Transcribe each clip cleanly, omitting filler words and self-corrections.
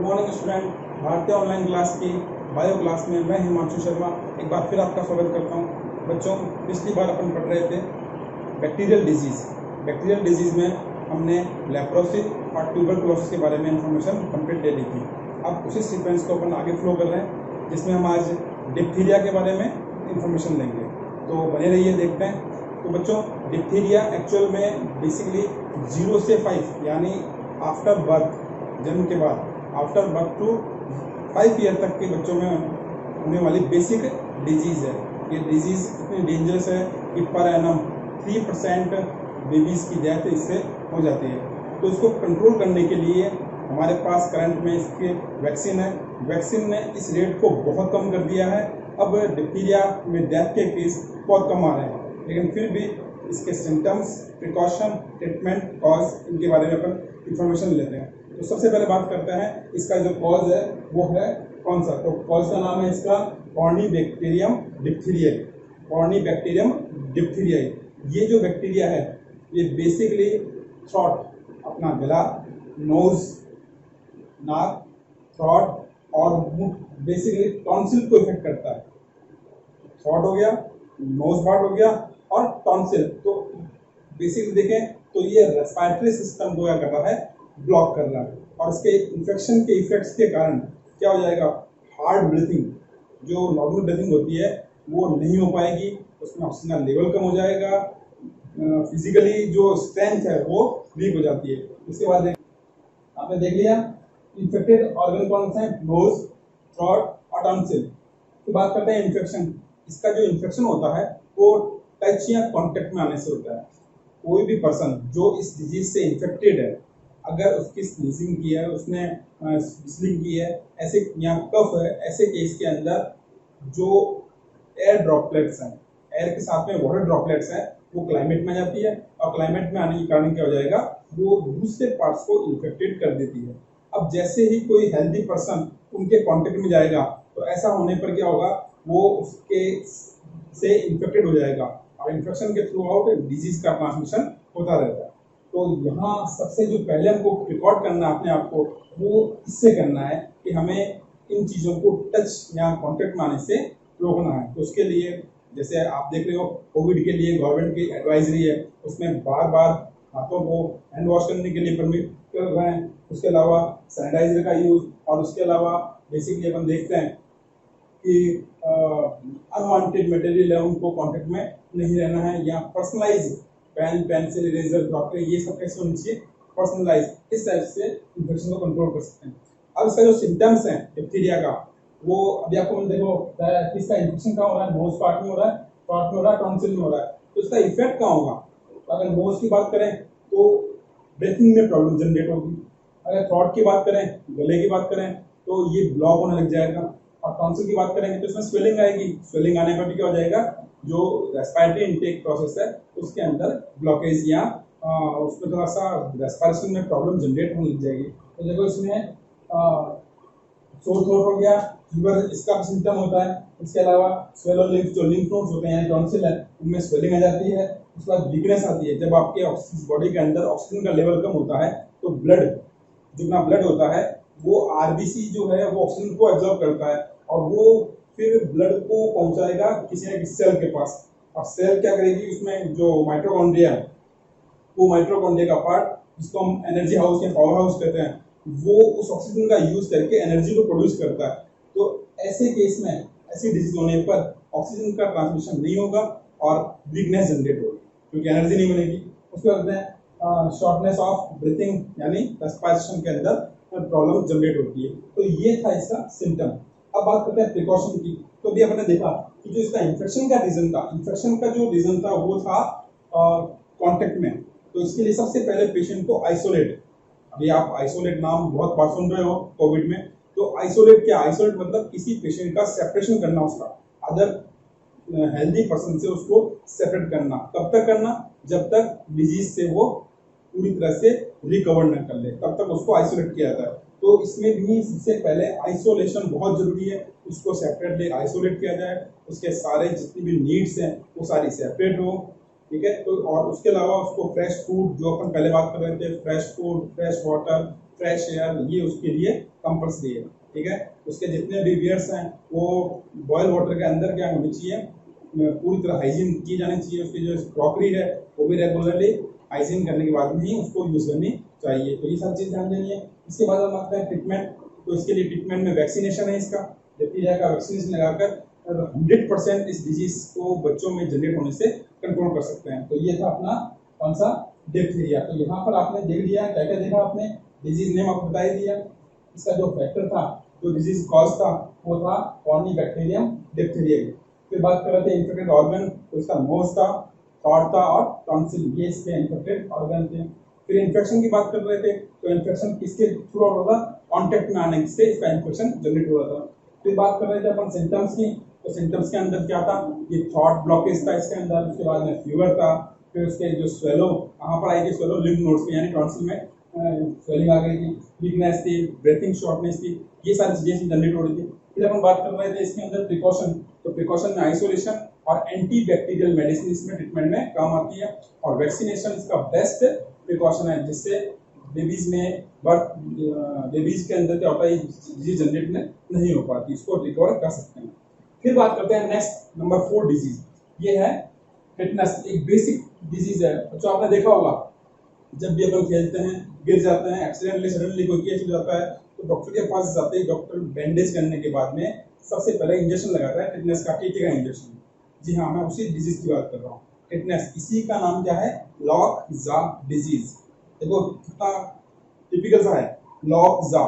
Good morning student. भारतीय online class की bio class में मैं हिमांशु शर्मा एक बार फिर आपका स्वागत करता हूं। बच्चों, पिछली बार अपन पढ़ रहे थे बैक्टीरियल डिजीज़ में हमने लेप्रोसिस और ट्यूबरकुलोसिस के बारे में इंफॉर्मेशन कंप्लीट ले ली थी। अब उसी सीक्वेंस को अपन आगे फ्लो कर रहे हैं, जिसमें हम आज डिप्थीरिया के बारे में इंफॉर्मेशन लेंगे। तो बने रहिए, देखते हैं। तो बच्चों, डिप्थीरिया एक्चुअल में बेसिकली 0 से 5 यानी आफ्टर बर्थ, जन्म के बाद आफ्टर बर्थ टू 5 ईयर तक के बच्चों में होने वाली बेसिक डिजीज़ है। ये डिजीज़ इतनी डेंजरस है कि पर एनम 3% बेबीज़ की डेथ इससे हो जाती है। तो इसको कंट्रोल करने के लिए हमारे पास करंट में इसके वैक्सीन है। वैक्सीन ने इस रेट को बहुत कम कर दिया है। अब डिप्थीरिया में डेथ के केस बहुत कम आ रहे हैं, लेकिन फिर भी इसके सिम्टम्स, प्रिकॉशन, ट्रीटमेंट, कॉज, इनके बारे में अपन इंफॉर्मेशन लेते हैं। तो सबसे पहले बात करते हैं इसका जो कॉज है वो है कौन सा। तो कॉज का नाम है इसका कॉर्निबैक्टीरियम डिप्थीरियाई। कॉर्निबैक्टीरियम डिप्थीरियाई ये जो बैक्टीरिया है ये बेसिकली थ्रॉट, अपना गला, नोज, नाक, थ्रॉट और मुंह, बेसिकली टॉन्सिल को इफेक्ट करता है। थ्रॉट हो गया, नोज पार्ट हो गया और टॉन्सिल। तो बेसिकली देखें तो ये रेस्पिरेटरी सिस्टम को क्या कर रहा है, ब्लॉक कर रहा है। और इसके इन्फेक्शन के इफेक्ट्स के कारण क्या हो जाएगा, हार्ड ब्रीथिंग, जो नॉर्मल ब्रीथिंग होती है वो नहीं हो पाएगी, उसमें ऑक्सीजन का लेवल कम हो जाएगा, फिजिकली जो स्ट्रेंथ है वो वीक हो जाती है। उसके बाद आपने देख लिया इन्फेक्टेड ऑर्गन कौन सा है, नोज, थ्रॉट और टॉन्सिल। तो बात करते हैं इन्फेक्शन। इसका जो इन्फेक्शन होता है वो टच या कॉन्टेक्ट में आने से होता है। कोई भी पर्सन जो इस डिजीज से इन्फेक्टेड है, अगर उसकी स्नीजिंग की है, उसने विस्लिंग की है, ऐसे या कफ है, ऐसे केस के अंदर जो एयर ड्रॉपलेट्स हैं, एयर के साथ में वाटर ड्रॉपलेट्स हैं, वो क्लाइमेट में जाती है और क्लाइमेट में आने के कारण क्या हो जाएगा, वो दूसरे पार्ट्स को इन्फेक्टेड कर देती है। अब जैसे ही कोई हेल्दी पर्सन उनके कांटेक्ट में जाएगा तो ऐसा होने पर क्या होगा, वो उसके से इन्फेक्टेड हो जाएगा और इन्फेक्शन के थ्रू आउट डिजीज का ट्रांसमिशन होता रहता है। तो यहाँ सबसे जो पहले हमको रिकॉर्ड करना है अपने आप को, वो इससे करना है कि हमें इन चीज़ों को टच या कांटेक्ट में आने से रोकना है। तो उसके लिए जैसे आप देख रहे हो, कोविड के लिए गवर्नमेंट की एडवाइजरी है, उसमें बार बार हाथों को हैंड वॉश करने के लिए परमिट कर रहे हैं। उसके अलावा सैनिटाइजर का यूज, और उसके अलावा बेसिकली अपन देखते हैं कि अनवांटेड मटेरियल है उनको कांटेक्ट में नहीं रहना है, या personalize pen, pencil, eraser, doctor, ये सब कैसे होनी चाहिए, पर्सनलाइज। इस टाइप से इन्फेक्शन को कंट्रोल कर सकते हैं। अब इसका जो सिम्टम्स है डिप्थीरिया का, वो अभी आपको देखो किसका इन्फेक्शन कहाँ हो रहा है, नोज पार्ट में हो रहा है, पार्ट में हो रहा है, टॉन्सिल में हो रहा है। तो इसका इफेक्ट कहाँ होगा, अगर नोज की बात करें तो ब्रीथिंग में प्रॉब्लम जनरेट होगी, अगर थ्रॉट की बात करें, गले की बात करें तो ये ब्लॉक होने लग जाएगा, और टॉन्सिल की बात करेंगे तो इसमें स्वेलिंग आएगी। स्वेलिंग आने पर भी क्या हो जाएगा, जो रेस्पिरेटरी इनटेक प्रोसेस है उसके अंदर ब्लॉकेज या उसमें थोड़ा सा रेस्पिरेशन में प्रॉब्लम जनरेट होने लग जाएगी। तो देखो इसमें सोर थ्रोट हो गया, फीवर इसका भी सिम्टम होता है। इसके अलावा स्वेलो लिम्फ, जो लिम्फ नोड्स होते हैं, टॉन्सिल है, उनमें स्वेलिंग आ जाती है। उसके बाद वीकनेस आती है। जब आपके बॉडी के अंदर ऑक्सीजन का लेवल कम होता है तो ब्लड, जितना ब्लड होता है वो आरबीसी जो है वो ऑक्सीजन को एब्जॉर्ब करता है और वो फिर ब्लड को पहुंचाएगा किसी न किसी सेल के पास, और सेल क्या करेगी, उसमें जो माइटोकॉन्ड्रिया, वो माइटोकॉन्ड्रिया का पार्ट जिसको हम एनर्जी हाउस या पावर हाउस कहते हैं, वो उस ऑक्सीजन का यूज करके एनर्जी को प्रोड्यूस करता है। तो ऐसे केस में, ऐसी डिजीज होने पर ऑक्सीजन का ट्रांसमिशन नहीं होगा और वीकनेस जनरेट होगी क्योंकि एनर्जी नहीं बनेगी। उसके बाद शॉर्टनेस ऑफ ब्रीथिंग यानी रेस्पिरेशन के अंदर प्रॉब्लम जनरेट होती है। तो ये था इसका सिम्टम। अब बात करते हैं प्रिकॉशन की। तो अभी आपने देखा कि जो इसका इन्फेक्शन का रीजन था, इन्फेक्शन का जो रीजन था वो था कांटेक्ट में। तो इसके लिए सबसे पहले पेशेंट को आइसोलेट, अभी आप आइसोलेट नाम बहुत बार सुन रहे हो कोविड में। तो आइसोलेट क्या, आइसोलेट मतलब किसी पेशेंट का सेपरेशन करना, उसका अदर हेल्दी पर्सन से उसको सेपरेट करना। कब तक करना, जब तक डिजीज से वो पूरी तरह से रिकवर न कर ले, तब तक उसको आइसोलेट किया जाता है। तो इसमें भी सबसे पहले आइसोलेशन बहुत जरूरी है, उसको सेपरेटली आइसोलेट किया जाए, उसके सारे जितनी भी नीड्स हैं वो सारी सेपरेट हो, ठीक है। तो और उसके अलावा उसको फ्रेश फूड, जो अपन पहले बात कर रहे थे, fresh food, fresh water, fresh air, ये उसके लिए कंपल्सरी है, ठीक है। उसके जितने भी बियर्स हैं वो बॉयल वाटर के अंदर क्या होनी चाहिए, पूरी तरह हाइजीन की जानी चाहिए। उसकी जो क्रॉकरी है वो भी रेगुलरली हाइजीन करने के बाद में ही उसको यूज़ करनी चाहिए। तो ये सब चीज़ ध्यान देनी है। इसके बाद हम आते हैं ट्रीटमेंट। तो इसके लिए ट्रीटमेंट में वैक्सीनेशन है, इसका बैक्टीरिया का वैक्सीनेशन लगाकर 100% इस डिजीज को बच्चों में जनरेट होने से कंट्रोल कर सकते हैं। तो ये था अपना कौन सा, डिप्थीरिया। तो यहाँ पर आपने देख लिया क्या क्या देखा आपने, डिजीज नेम आपको बता ही दिया। इसका जो फैक्टर था, जो डिजीज कॉज था, वो था कॉर्निबैक्टीरियम डिप्थीरिया। फिर बात कर रहे थे इन्फेक्टेड ऑर्गन, तो इसका नोज था, थ्रॉट था और टॉन्सिल, ये इसके इन्फेक्टेड ऑर्गन थे। फिर इन्फेक्शन की बात कर रहे थे, तो इन्फेक्शन किसके थ्रू हो रहा था, कॉन्टेक्ट में आने से इसका इन्फेक्शन जनरेट हो रहा था। फिर बात कर रहे थे अपन सिम्टम्स की, तो सिम्टम्स के अंदर क्या था, ये थ्रॉट ब्लॉकेज था इसके अंदर, उसके बाद में फीवर था, फिर उसके जो स्वेलो, कहाँ पर आई थी स्वेलो, लिम्फ नोड्स में, यानी टॉन्सिल में स्वेलिंग आ गई थी, वीकनेस थी, ब्रीथिंग शॉर्टनेस थी, ये सारी चीजें जनरेट हो रही थी। फिर अपन बात कर रहे थे इसके अंदर प्रिकॉशन, तो प्रिकॉशन में आइसोलेशन और एंटी बैक्टीरियल मेडिसिन इसमें ट्रीटमेंट में काम आती है, और वैक्सीनेशन इसका बेस्ट प्रिकॉशन है, जिससे बेबीज में बर्थ बेबीज के अंदर क्या होता है, डिजीज जनरेट नहीं हो पाती, इसको रिकवर कर सकते हैं। फिर बात करते हैं नेक्स्ट नंबर 4 डिजीज, ये है फिटनेस। एक बेसिक डिजीज है, जो आपने देखा होगा जब भी अपन खेलते हैं, गिर जाते हैं, एक्सीडेंटली सडनली कोई केस हो जाता है, तो डॉक्टर के पास जाते हैं, डॉक्टर बैंडेज करने के बाद में सबसे पहले इंजेक्शन लगाता है, टिटनेस का, टीके का इंजेक्शन। जी हाँ, मैं उसी डिजीज की बात कर रहा हूँ, टिटनेस। इसी का नाम क्या है, लॉक जा डिजीज। देखो कितना टिपिकल सा है, लॉक जा,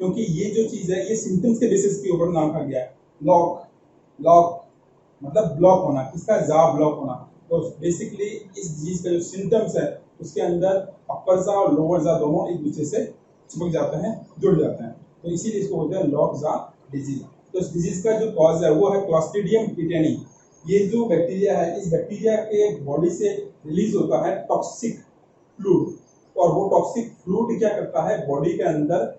क्योंकि ये जो चीज है ये सिम्टम्स के बेसिस के ऊपर नाम रखा गया है। लॉक, लॉक मतलब ब्लॉक होना, किसका, जा ब्लॉक होना। तो बेसिकली इस डिजीज का जो सिम्टम्स है उसके अंदर अपर जा और लोअर जा दोनों एक दूसरे से चिपक जाते हैं, जुड़ जाते हैं, तो इसीलिए इसको बोलते हैं लॉक जा डिजीज। तो इस डिजीज का जो कॉज है वो है क्लॉस्ट्रीडियम टिटेनी। ये जो बैक्टीरिया है, इस बैक्टीरिया के बॉडी से रिलीज होता है टॉक्सिक फ्लूइड, और वो टॉक्सिक फ्लूइड क्या करता है, बॉडी के अंदर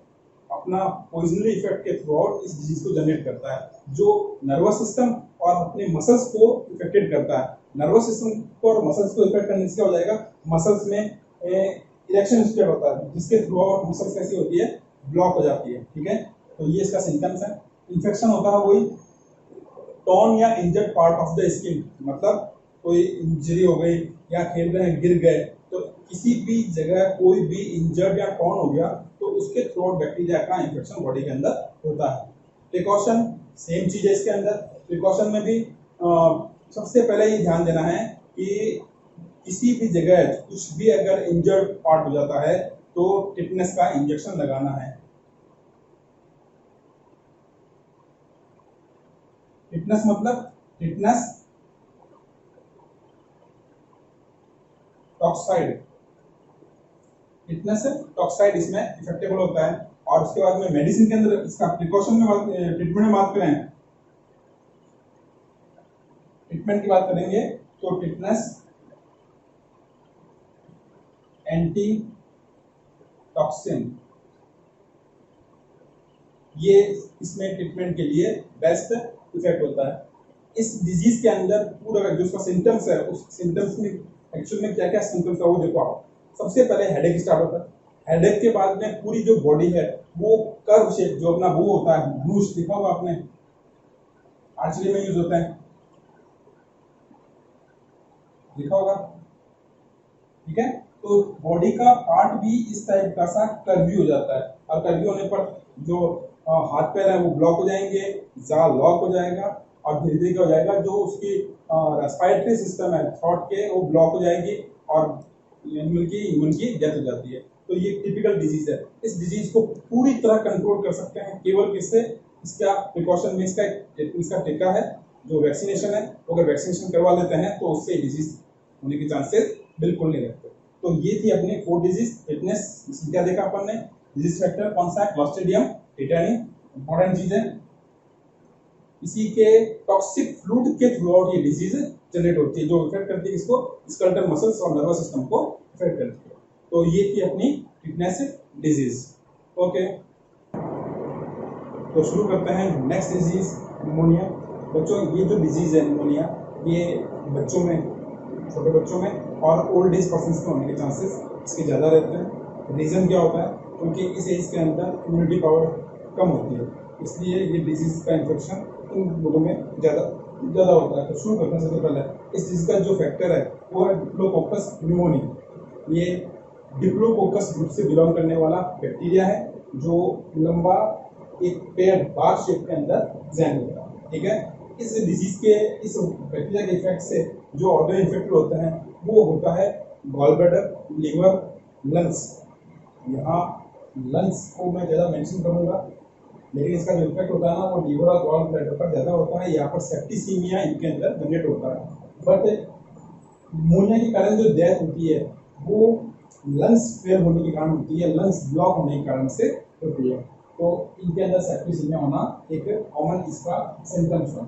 अपना पॉइजनरी इफेक्ट के थ्रू आउट इस डिजीज को जनरेट करता है, जो नर्वस सिस्टम और अपने मसल्स को इफेक्टेड करता है। नर्वस सिस्टम को और मसल्स को इफेक्ट करने से क्या हो जाएगा, मसल्स में इरेक्शन स्टेट होता है, जिसके थ्रू आउट मसल्स कैसी होती है, ब्लॉक हो जाती है, ठीक है। तो ये इसका सिम्टम्स है। इन्फेक्शन होता है वही टॉन या injured part of the skin, मतलब कोई इंजरी हो गई या खेल रहे हैं गिर गए, तो किसी भी जगह कोई भी इंजर्ड या टॉन हो गया तो उसके थ्रू आउट बैक्टीरिया का इन्फेक्शन बॉडी के अंदर होता है। प्रिकॉशन सेम चीज है इसके अंदर। प्रिकॉशन में भी सबसे पहले ये ध्यान देना है कि किसी भी जगह कुछ भी अगर इंजर्ड पार्ट हो जाता है तो टिटनेस का इंजेक्शन लगाना है। टिटनेस मतलब टिटनेस टॉक्साइड, टिटनेस टॉक्साइड इसमें इफेक्टेबल होता है। और उसके बाद में मेडिसिन के अंदर इसका प्रिकॉशन में ट्रीटमेंट में बात करें, ट्रीटमेंट की बात करेंगे तो टिटनेस एंटी टॉक्सिन, ये इसमें ट्रीटमेंट के लिए बेस्ट इफेक्ट होता है। इस डिजीज के अंदर पूरा जो उसका सिम्टम्स है, उस सिम्टम्स में एक्चुअल में क्या क्या सिम्टम्स है वो देखो आप। सबसे पहले हेडेक स्टार्ट होता है, हेडेक के बाद में पूरी जो बॉडी है वो कर्व शेप, जो अपना वो होता है धनुष, देखा होगा आपने, आर्चरी में यूज होता है, देखा होगा, ठीक है। तो बॉडी का पार्ट भी इस टाइप का सा कर्वी हो जाता है, और कर्वी होने पर जो हाथ पैर है वो ब्लॉक हो जाएंगे, जा लॉक हो जाएगा, और धीरे धीरे क्या हो जाएगा, जो उसकी रेस्पिरेटरी सिस्टम है थ्रोट के वो ब्लॉक हो जाएगी, और ह्यूमन की डेथ हो जाती है। तो ये टिपिकल डिजीज है। इस डिजीज को पूरी तरह कंट्रोल कर सकते हैं केवल किससे, इसका प्रिकॉशन में इसका टीका है, जो वैक्सीनेशन है, तो अगर वैक्सीनेशन करवा लेते हैं तो उससे डिजीज होने के चांसेस बिल्कुल नहीं रहते। तो ये थी अपनी 4 डिजीज। फिटनेस क्या देखा अपन ने, डिजीज फैक्टर कौन सा है, क्लॉस्ट्रीडियम टिटेनी, इंपॉर्टेंट चीज है। इसी के टॉक्सिक फ्लूइड के थ्रू आउट ये डिजीज जनरेट होती है, जो इफेक्ट करती है इसको, स्केलेटल मसल्स और नर्वस सिस्टम को इफेक्ट करती है। तो ये थी अपनी फिटनेस डिजीज। ओके, तो शुरू करते हैं नेक्स्ट डिजीज, निमोनिया। बच्चों ये जो डिजीज है निमोनिया, ये बच्चों में, छोटे बच्चों में और ओल्ड एज पर्सन में होने के चांसेस इसके ज़्यादा रहते हैं। रीज़न क्या होता है, क्योंकि इस एज के अंदर इम्यूनिटी पावर कम होती है, इसलिए ये डिजीज़ का इन्फेक्शन इन लोगों में ज़्यादा होता है। तो शुरू करते हैं सबसे पहले इस डिजीज़ का जो फैक्टर है वो है डिप्लोकोकस न्यूमोनिया। ये डिप्लोकोकस ग्रुप से बिलोंग करने वाला बैक्टीरिया है जो लंबा एक पेड़ बार शेप के अंदर डिजाइन होता है। ठीक है, इस डिजीज के इस बैक्टीरिया के इफेक्ट से जो ऑर्गन इन्फेक्टेड होते हैं वो होता है गॉल ब्लैडर, लीवर, लंग्स। यहाँ लंग्स को मैं ज़्यादा मेंशन करूँगा, लेकिन इसका जो इफेक्ट होता है ना वो लीवर और गॉल ब्लैडर पर ज़्यादा होता है। यहाँ पर सेप्टिसीमिया इनके अंदर जनरेट होता है। बट निमोनिया के कारण जो डेथ होती है वो लंग्स फेल होने के कारण होती है, लंग्स ब्लॉक होने के कारण से होती है। तो इनके अंदर सेप्टिसीमिया होना एक कॉमन इसका सिम्टम्स है।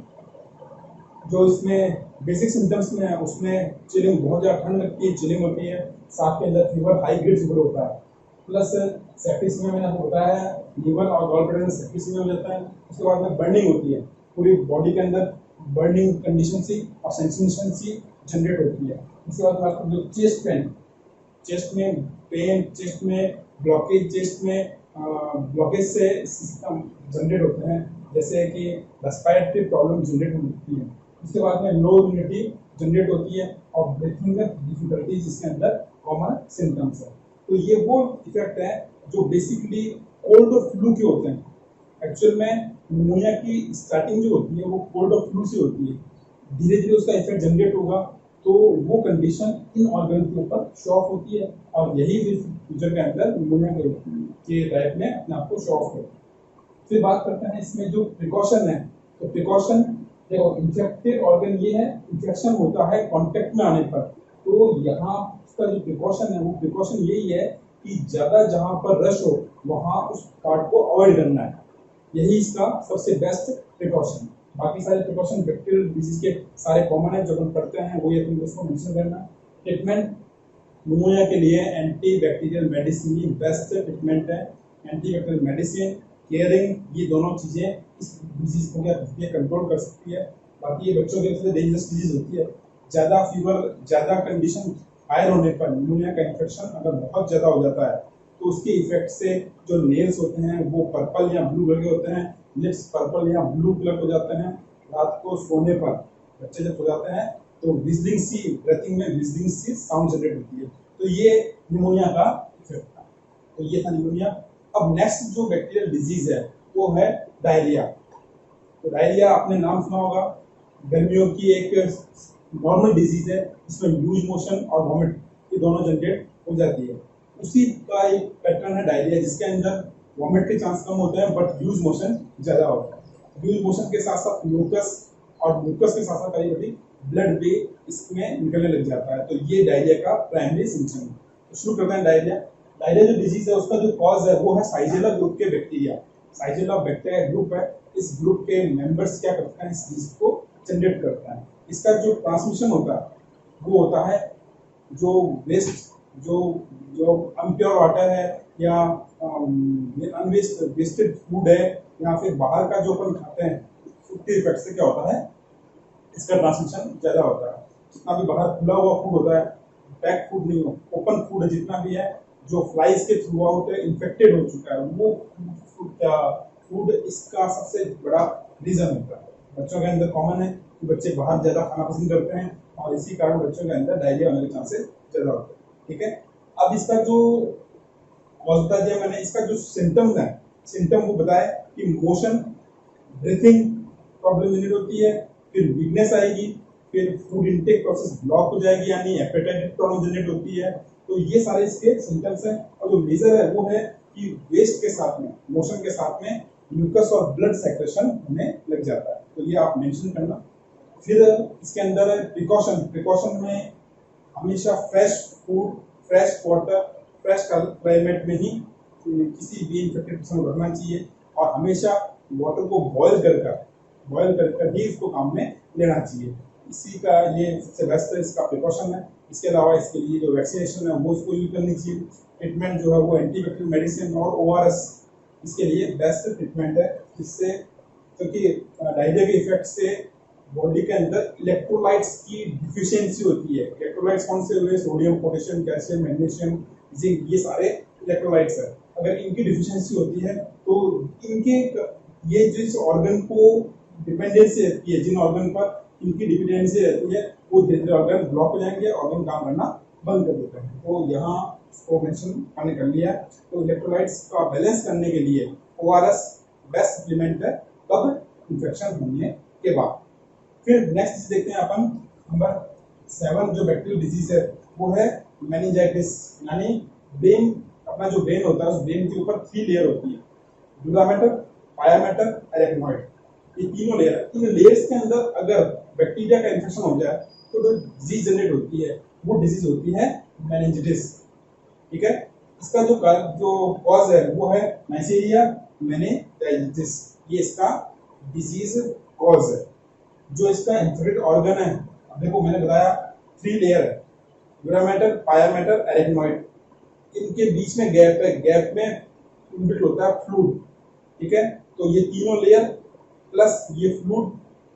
जो इसमें बेसिक सिम्टम्स में है उसमें चिलिंग, बहुत ज़्यादा ठंड लगती है, चिलिंग होती है, साथ के अंदर फीवर, हाई ग्रेड फीवर होता है, प्लस सेप्टिसीमिया मैंने आपको बताया है लीवर और गॉल ब्लैडर में सेप्टिसीमिया हो जाता है। उसके बाद में बर्निंग होती है, पूरी बॉडी के अंदर बर्निंग कंडीशन सी और सेंसेशन सी जनरेट होती है। उसके बाद में आपको जो चेस्ट पेन, चेस्ट में पेन, चेस्ट में ब्लॉकेज, चेस्ट में ब्लॉकेज से सिस्टम जनरेट होते हैं, जैसे कि रेस्पिरेटरी प्रॉब्लम जनरेट होती है। उसके बाद में लो इम्यूनिटी जनरेट होती है और ब्रीथिंग डिफिकल्टीज इसके अंदर कॉमन सिम्टम्स है। तो ये वो इफेक्ट है जो बेसिकली कोल्ड और फ्लू के होते हैं। एक्चुअल में निमोनिया की स्टार्टिंग जो होती है वो कोल्ड और फ्लू से होती है, धीरे धीरे उसका इफेक्ट जनरेट होगा तो वो कंडीशन इन ऑर्गन के ऊपर शो ऑफ होती है और यही फिर फ्यूचर के अंदर निमोनिया के टाइप में अपने आप को शो ऑफ करती है। फिर बात करते हैं इसमें जो प्रिकॉशन है, तो प्रिकॉशन देखो इन्फेक्टेड ऑर्गन ये है, इन्फेक्शन होता है कांटेक्ट में आने पर, तो यहाँ उसका जो प्रिकॉशन है वो प्रिकॉशन यही है कि ज़्यादा जहाँ पर रश हो वहाँ उस पार्ट को अवॉइड करना है, यही इसका सबसे बेस्ट प्रिकॉशन। बाकी सारे प्रिकॉशन बैक्टीरियल डिजीज के सारे कॉमन है जो हम पढ़ते हैं, वो ये तुमको उसको मेंशन करना। ट्रीटमेंट निमोनिया के लिए एंटी बैक्टीरियल मेडिसिन ही बेस्ट ट्रीटमेंट है। एंटी बैक्टीरियल मेडिसिन, केयरिंग, ये दोनों चीज़ें इस डिजीज को क्या कंट्रोल कर सकती है। बाकी ये बच्चों के लिए डेंजरस डिजीज होती है, ज़्यादा फीवर, ज़्यादा कंडीशन हायर होने पर निमोनिया का इन्फेक्शन अगर बहुत ज़्यादा हो जाता है तो उसके इफेक्ट से जो नेल्स होते हैं वो पर्पल या ब्लू कलर के होते हैं, लिप्स पर्पल या ब्लू कलर हो जाते हैं। रात को सोने पर बच्चे जब सो जाते हैं तो विजलिंग सी, ब्रीथिंग में विजलिंग सी साउंड जनरेट होती है। तो ये निमोनिया का इफेक्ट था। तो ये था निमोनिया। अब नेक्स्ट जो बैक्टीरियल डिजीज है वो है डायरिया। तो डायरिया आपने नाम सुना होगा, गर्मियों की एक नॉर्मल डिजीज है, इसमें लूज मोशन और वॉमिट ये दोनों जनरेट हो जाती है। उसी का एक पैटर्न है डायरिया, जिसके अंदर वॉमिट के चांस कम होते हैं बट लूज मोशन ज़्यादा होता है। लूज मोशन के साथ साथ म्यूकस और म्यूकस के साथ साथ कभी कभी ब्लड भी इसमें निकलने लग जाता है। तो ये डायरिया का प्राइमरी सिम्टम है। तो शुरू करते हैं डायरिया। डायरिया जो डिजीज है उसका जो कॉज है वो है साइजेला ग्रुप के बैक्टीरिया। साइजेला बैक्टीरिया ग्रुप है, इस ग्रुप के मेंबर्स क्या करते हैं, इस डिजीज को जनरेट करते हैं। इसका जो ट्रांसमिशन होता है वो होता है जो वेस्ट, जो अनप्योर वाटर है या वेस्टेड फूड है या फिर बाहर का जो अपन खाते हैं फूड के इफेक्ट से क्या होता है, इसका ट्रांसमिशन ज़्यादा होता है। जितना भी बाहर खुला हुआ फूड होता है, पैक फूड नहीं हो, ओपन फूड है, जितना भी है जो फ्लाइज के थ्रू आउट इन्फेक्टेड हो चुका है वो फूड इसका सबसे बड़ा रीजन होता है। बच्चों के अंदर कॉमन है कि बच्चे बाहर ज़्यादा खाना पसंद करते हैं और इसी कारण बच्चों के अंदर डायरिया होने के चांसेस ज़्यादा होते हैं। ठीक है, अब इसका जो कॉज बता दिया मैंने, इसका जो सिम्टम्स है, सिम्टम वो बताया कि मोशन, ब्रीथिंग प्रॉब्लम जनरेट होती है, फिर वीकनेस आएगी, फिर फूड इनटेक प्रोसेस ब्लॉक हो जाएगी यानी एपेटाइटिस प्रॉब्लम जनरेट होती है। तो ये सारे इसके सिम्टम्स हैं। और जो मेजर है वो है कि वेस्ट के साथ में, मोशन के साथ में म्यूकस और ब्लड सेक्रेशन होने लग जाता है। तो ये आप मेंशन करना। फिर इसके अंदर प्रिकॉशन, प्रिकॉशन में हमेशा fresh food, fresh water, fresh climate में ही किसी भी इन्फेक्टेड पर्सन को रखना चाहिए और हमेशा वाटर को बॉयल कर ही इसको काम में लेना चाहिए। इसी का ये सबसे बेस्ट है, इसका प्रिकॉशन है। इसके अलावा इसके लिए जो वैक्सीनेशन है वो इसको यूज करनी चाहिए। ट्रीटमेंट जो है वो एंटीबैक्टीरियल मेडिसिन और ORS इसके लिए बेस्ट ट्रीटमेंट है, जिससे क्योंकि डायरिया के इफेक्ट से बॉडी के अंदर इलेक्ट्रोलाइट्स की डिफिशियंसी होती है। इलेक्ट्रोलाइट्स कौन से हुए, sodium, potassium, calcium, magnesium, zinc, ये सारे इलेक्ट्रोलाइट्स है। अगर इनकी डिफिशियंसी होती है तो इनके ये जिस ऑर्गन को डिपेंडेंसी रहती है, जिन ऑर्गन पर इनकी डिपेंडेंसी रहती है, वो धीरे धीरे ऑर्गन ब्लॉक हो जाएंगे, ऑर्गन काम करना बंद कर देते हैं। तो यहाँ इसको मेंशन हमने कर लिया। तो इलेक्ट्रोलाइट्स का बैलेंस करने के लिए ORS बेस्ट सप्लीमेंट है कब, इन्फेक्शन होने के बाद। फिर नेक्स्ट देखते हैं अपन नंबर 7 जो बैक्टीरियल डिजीज है वो है मेनिंजाइटिस, यानी ब्रेन, अपना जो ब्रेन होता है उस ब्रेन के ऊपर 3 लेयर होती है, ड्यूरामेटर, पायामेटर, एरेक्नॉइड, ये तीनों लेयर है। इन लेयर्स के अंदर अगर बैक्टीरिया का इन्फेक्शन हो जाए तो जो डिजीज जनरेट होती है वो डिजीज होती है मेनिंजाइटिस। ठीक है, इसका जो कॉज है वो है नाइसीरिया मेनिंजाइटिस, ये इसका डिजीज कॉज है। जो इसका इन्फेक्टेड ऑर्गन है, अब देखो मैंने बताया 3 लेयर है, ड्यूरामेटर, पायामेटर, एरेक्नॉइड, इनके बीच में गैप है, गैप में इनबिल्ट होता है फ्लूइड। ठीक है, तो ये तीनों लेयर प्लस ये फ्लूइड,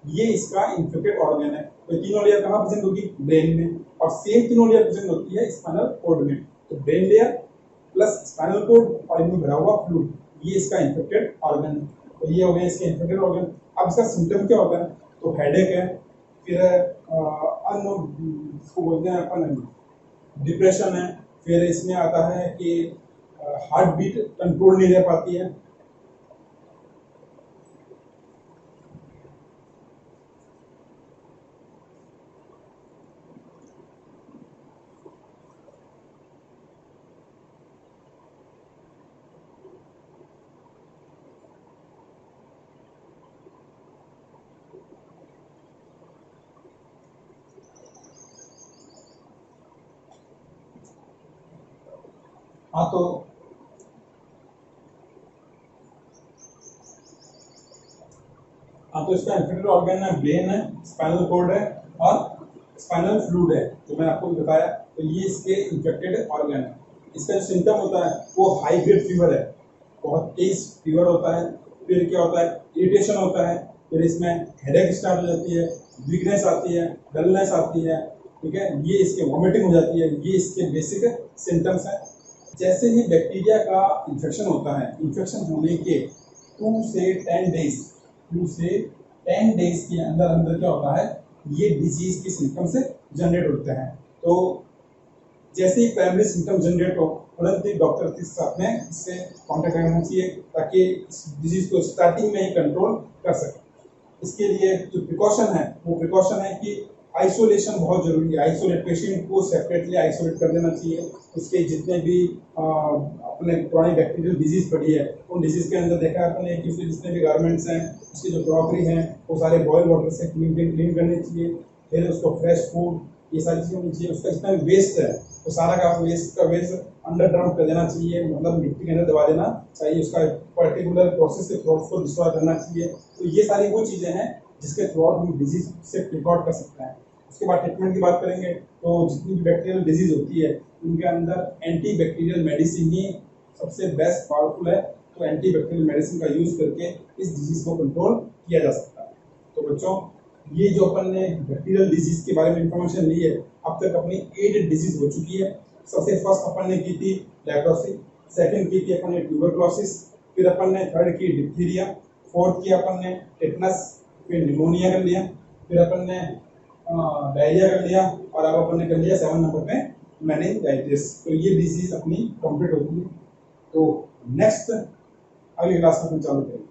ये इसका इन्फेक्टेड ऑर्गन है। तो तीनों लेयर कहाँ प्रेजेंट होगी, ब्रेन में, और सेम तीनों लेयर प्रेजेंट होती है स्पाइनल कॉर्ड में। तो brain layer plus spinal cord और इनमें भरा हुआ फ्लूइड, ये इसका इन्फेक्टेड ऑर्गन है। तो ये हो गया इसके इन्फेक्टेड ऑर्गन। अब इसका सिम्टम क्या होता है, तो हेडेक है, फिर इसको बोलते हैं अपन डिप्रेशन है, फिर इसमें आता है कि हार्ट बीट कंट्रोल नहीं रह पाती है। हाँ तो इसका इन्फेक्टेड ऑर्गन है, ब्रेन है, स्पाइनल कॉर्ड है और स्पाइनल फ्लूइड है, जो मैंने आपको बताया। तो ये इसके इन्फेक्टेड ऑर्गन है। इसका जो सिम्टम होता है वो हाई ग्रेड फीवर है, बहुत तेज फीवर होता है। फिर क्या होता है, इरिटेशन होता है, फिर इसमें हेडेक स्टार्ट हो जाती है, वीकनेस आती है, डलनेस आती है। ठीक है, ये इसके वॉमिटिंग हो जाती है, ये इसके बेसिक सिम्टम्स हैं। जैसे ही बैक्टीरिया का इन्फेक्शन होता है, इन्फेक्शन होने के 2 से 10 डेज के अंदर अंदर क्या होता है, ये डिजीज के सिम्टम से जनरेट होते हैं। तो जैसे ही प्राइमरी सिम्टम जनरेट हो, तुरंत ही डॉक्टर के साथ में इससे कांटेक्ट करना चाहिए ताकि इस डिजीज को स्टार्टिंग में ही कंट्रोल कर सके। इसके लिए जो प्रिकॉशन है वो प्रिकॉशन है कि आइसोलेशन बहुत जरूरी है। आइसोलेट, पेशेंट को सेपरेटली आइसोलेट कर देना चाहिए। उसके जितने भी अपने पुरानी बैक्टीरियल डिजीज पड़ी है, उन डिजीज के अंदर देखा अपने कि उसके जितने भी गारमेंट्स हैं, उसकी जो क्रॉकरी हैं, वो सारे बॉयल वाटर से क्लीन करने चाहिए। फिर उसको फ्रेश फूड, ये सारी चीज़ें होनी चाहिए। उसका जितना भी वेस्ट है वो सारा का वेस्ट अंडरग्राउंड कर देना चाहिए, मतलब मिट्टी के अंदर दबा देना चाहिए। उसका पर्टिकुलर प्रोसेस के थ्रू उसको डिस्ट्रॉय करना चाहिए। तो ये सारी वो चीज़ें हैं जिसके थ्रू हम डिजीज से प्रिकॉट कर सकते हैं। उसके बाद ट्रीटमेंट की बात करेंगे तो जितनी भी बैक्टीरियल डिजीज होती है उनके अंदर एंटी बैक्टीरियल मेडिसिन ही सबसे बेस्ट पावरफुल है। तो एंटी बैक्टीरियल मेडिसिन का यूज करके इस डिजीज को कंट्रोल किया जा सकता है। तो बच्चों, ये जो अपन ने बैक्टीरियल डिजीज के बारे में इंफॉर्मेशन ली है, अब तक अपनी 8 डिजीज हो चुकी है। सबसे फर्स्ट अपन ने की थी लेप्रोसी, सेकंड की थी अपन ने ट्यूबरक्लोसिस, फिर अपन ने थर्ड की डिप्थीरिया, फोर्थ की अपन ने टेटनस, फिर निमोनिया कर लिया, फिर अपन ने डायरिया कर लिया, और अब अपन ने कर लिया 7 नंबर पे मेनिंजाइटिस। तो ये डिजीज अपनी कंप्लीट होती है। तो नेक्स्ट अगली क्लास में अपन चालू करेंगे।